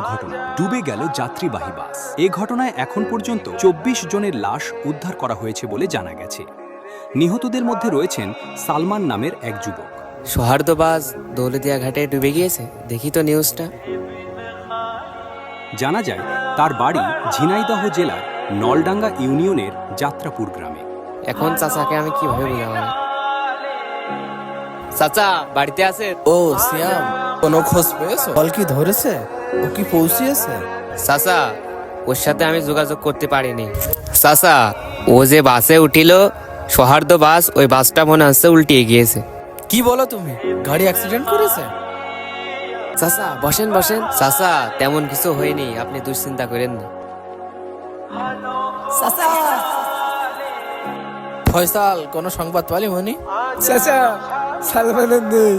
ঘটনা ডুবে গেল যাত্রীবাহী বাস। এ ঘটনায় এখন পর্যন্ত ২৪ জনের লাশ উদ্ধার করা হয়েছে বলে জানা গেছে। নিহতদের মধ্যে রয়েছেন সালমান নামের এক যুবক। সৌহার্দ্য বাস দৌলতিয়া ঘাটে ডুবে গিয়েছে, দেখি তো নিউজটা। জানা যায় তার বাড়ি ঝিনাইদহ জেলার নলডাঙ্গা ইউনিয়নের যাত্রাপুর গ্রামে। এখন চাচাকে আমি কিভাবে বোঝাবো? চাচা বাড়িতে আছে? ও সিয়াম, কোনো খোঁজ পেয়েছো? কল কি ধরেছে? ও কি পৌঁছিয়েছে? চাচা ওর সাথে আমি যোগাযোগ করতে পারিনি। চাচা ও যে বাসে উঠিল, সৌহার্দ্য বাস, ওই বাসটা মনে হচ্ছে উল্টিয়ে গিয়েছে। কি বলো তুমি? গাড়ি অ্যাক্সিডেন্ট করেছে? চাচা বসেন বসেন। চাচা তেমন কিছু হয়নি, আপনি দুশ্চিন্তা করেন না। ফয়সাল, কোনো সংবাদ পালি মনি? চাচা, সালমানের নেই।